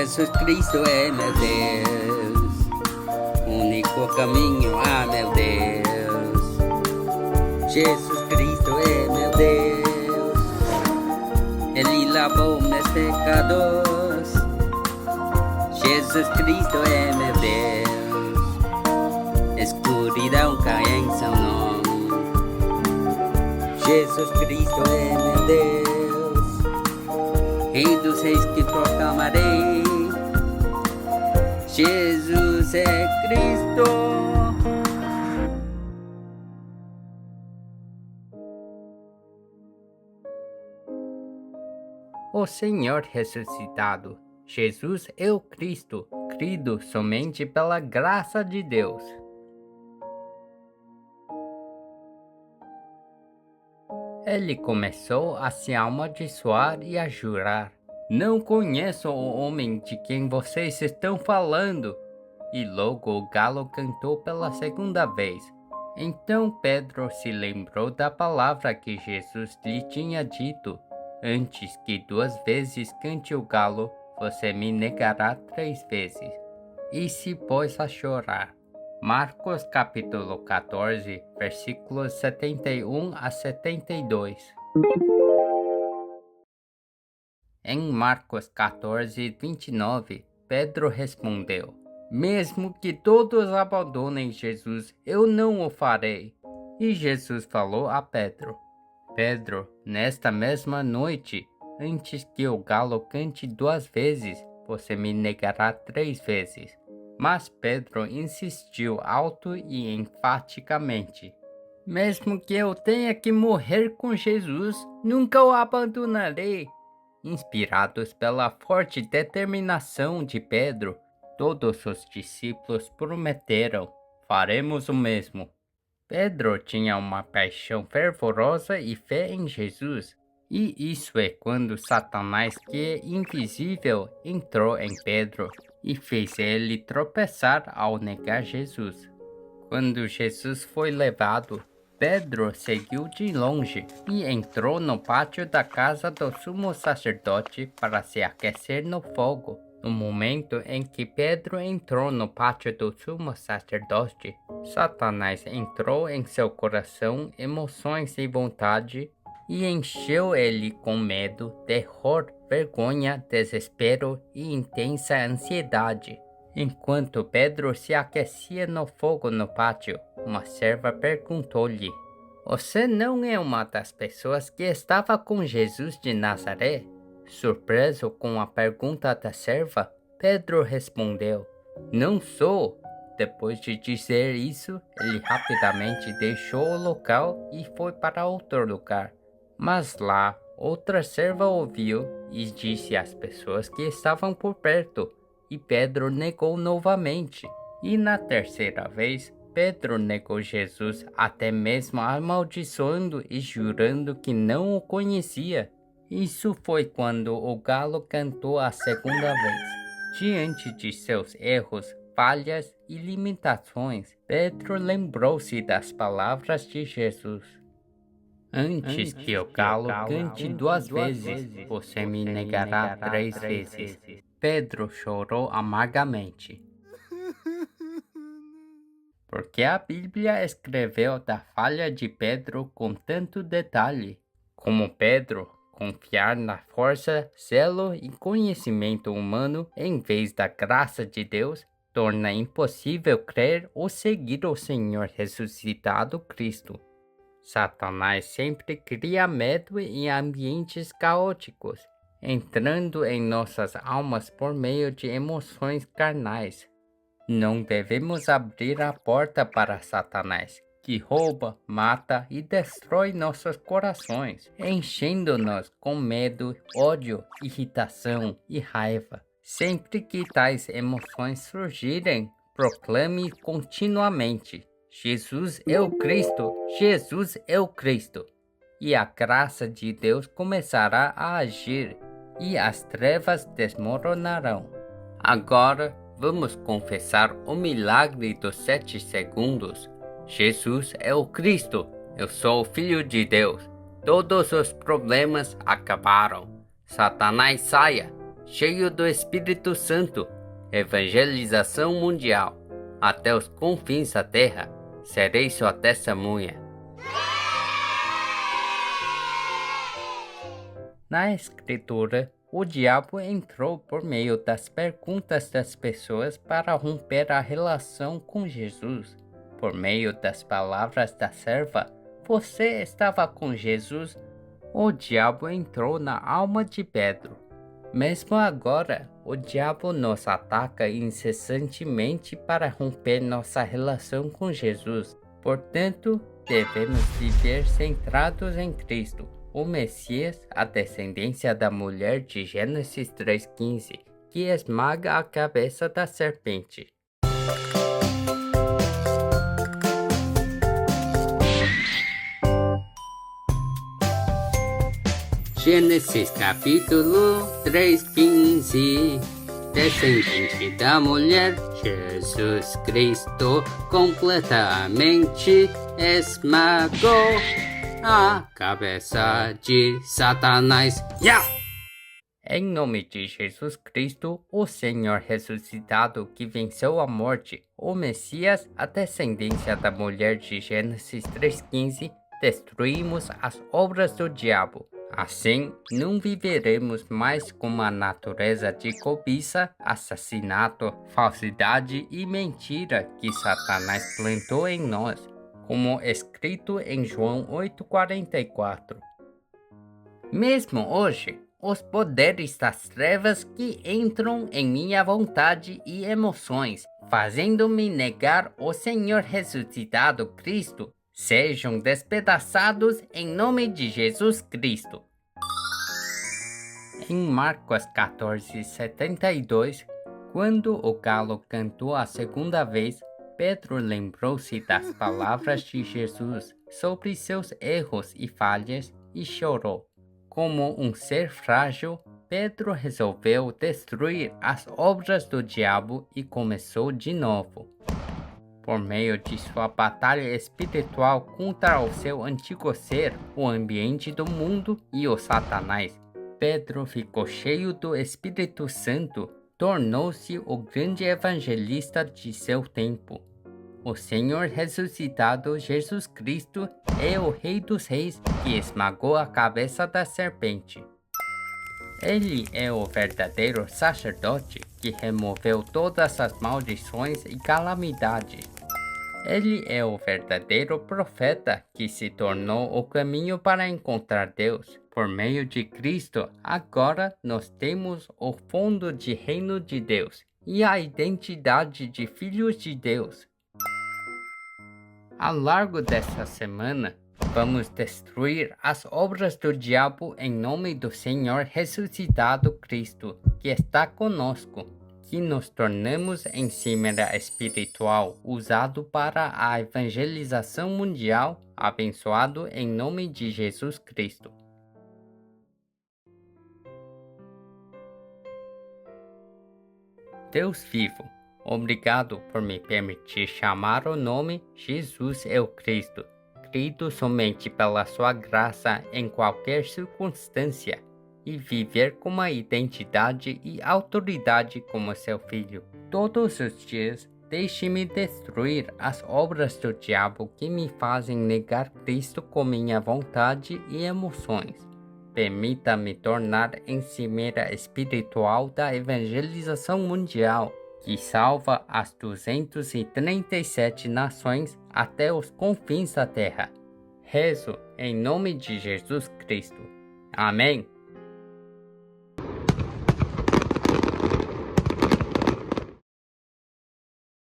Jesus Cristo é meu Deus, único caminho, meu Deus. Jesus Cristo é meu Deus, Ele lavou meus pecados. Jesus Cristo é meu Deus, escuridão cai em seu nome. Jesus Cristo é meu Deus, Rei dos reis que proclamarei. Jesus é Cristo. O Senhor ressuscitado, Jesus é o Cristo, crido somente pela graça de Deus. Ele começou a se amaldiçoar e a jurar: "Não conheço o homem de quem vocês estão falando." E logo o galo cantou pela segunda vez. Então Pedro se lembrou da palavra que Jesus lhe tinha dito: "Antes que 2 vezes cante o galo, você me negará 3 vezes." E se pôs a chorar. Marcos capítulo 14, versículos 71 a 72. Em Marcos 14, 29, Pedro respondeu: "Mesmo que todos abandonem Jesus, eu não o farei." E Jesus falou a Pedro: "Pedro, nesta mesma noite, antes que o galo cante 2 vezes, você me negará 3 vezes." Mas Pedro insistiu alto e enfaticamente: "Mesmo que eu tenha que morrer com Jesus, nunca o abandonarei." Inspirados pela forte determinação de Pedro, todos os discípulos prometeram: "Faremos o mesmo." Pedro tinha uma paixão fervorosa e fé em Jesus. E isso é quando Satanás, que é invisível, entrou em Pedro e fez ele tropeçar ao negar Jesus. Quando Jesus foi levado, Pedro seguiu de longe e entrou no pátio da casa do sumo sacerdote para se aquecer no fogo. No momento em que Pedro entrou no pátio do sumo sacerdote, Satanás entrou em seu coração emoções e vontade e encheu ele com medo, terror, vergonha, desespero e intensa ansiedade. Enquanto Pedro se aquecia no fogo no pátio, uma serva perguntou-lhe: "Você não é uma das pessoas que estava com Jesus de Nazaré?" Surpreso com a pergunta da serva, Pedro respondeu: "Não sou." Depois de dizer isso, ele rapidamente deixou o local e foi para outro lugar. Mas lá, outra serva ouviu e disse às pessoas que estavam por perto, e Pedro negou novamente. E na terceira vez, Pedro negou Jesus, até mesmo amaldiçoando e jurando que não o conhecia. Isso foi quando o galo cantou a segunda vez. Diante de seus erros, falhas e limitações, Pedro lembrou-se das palavras de Jesus: "Antes que o galo cante 2 vezes, você me negará 3 vezes." Pedro chorou amargamente, porque a Bíblia escreveu da falha de Pedro com tanto detalhe. Como Pedro, confiar na força, zelo e conhecimento humano em vez da graça de Deus torna impossível crer ou seguir o Senhor ressuscitado Cristo. Satanás sempre cria medo em ambientes caóticos, entrando em nossas almas por meio de emoções carnais. Não devemos abrir a porta para Satanás, que rouba, mata e destrói nossos corações, enchendo-nos com medo, ódio, irritação e raiva. Sempre que tais emoções surgirem, proclame continuamente: "Jesus é o Cristo, Jesus é o Cristo." E a graça de Deus começará a agir, e as trevas desmoronarão. Agora, vamos confessar o milagre dos 7 segundos. Jesus é o Cristo, eu sou o Filho de Deus. Todos os problemas acabaram. Satanás saia, cheio do Espírito Santo, evangelização mundial, até os confins da terra, serei sua testemunha. Na Escritura, o diabo entrou por meio das perguntas das pessoas para romper a relação com Jesus. Por meio das palavras da serva, você estava com Jesus? O diabo entrou na alma de Pedro. Mesmo agora, o diabo nos ataca incessantemente para romper nossa relação com Jesus. Portanto, devemos viver centrados em Cristo, o Messias, a descendência da mulher de Gênesis 3:15, que esmaga a cabeça da serpente. Gênesis capítulo 3:15. Descendente da mulher, Jesus Cristo completamente esmagou a cabeça de Satanás. Em nome de Jesus Cristo, o Senhor ressuscitado que venceu a morte, o Messias, a descendência da mulher de Gênesis 3:15, destruímos as obras do diabo. Assim, não viveremos mais com a natureza de cobiça, assassinato, falsidade e mentira que Satanás plantou em nós, como escrito em João 8:44. Mesmo hoje, os poderes das trevas que entram em minha vontade e emoções, fazendo-me negar o Senhor ressuscitado Cristo, sejam despedaçados em nome de Jesus Cristo. Em Marcos 14:72, quando o galo cantou a segunda vez, Pedro lembrou-se das palavras de Jesus sobre seus erros e falhas e chorou. Como um ser frágil, Pedro resolveu destruir as obras do diabo e começou de novo. Por meio de sua batalha espiritual contra o seu antigo ser, o ambiente do mundo e o Satanás, Pedro ficou cheio do Espírito Santo, tornou-se o grande evangelista de seu tempo. O Senhor ressuscitado Jesus Cristo é o Rei dos Reis que esmagou a cabeça da serpente. Ele é o verdadeiro sacerdote que removeu todas as maldições e calamidades. Ele é o verdadeiro profeta que se tornou o caminho para encontrar Deus. Por meio de Cristo, agora nós temos o fundo de reino de Deus e a identidade de filhos de Deus. Ao largo dessa semana, vamos destruir as obras do diabo em nome do Senhor ressuscitado Cristo, que está conosco, que nos tornamos em cimeira espiritual usado para a evangelização mundial, abençoado em nome de Jesus Cristo. Deus vivo, obrigado por me permitir chamar o nome Jesus é o Cristo, crido somente pela sua graça em qualquer circunstância, e viver com uma identidade e autoridade como seu filho. Todos os dias, deixe-me destruir as obras do diabo que me fazem negar Cristo com minha vontade e emoções. Permita-me tornar em cimeira espiritual da evangelização mundial, que salva as 237 nações até os confins da terra. Rezo em nome de Jesus Cristo. Amém.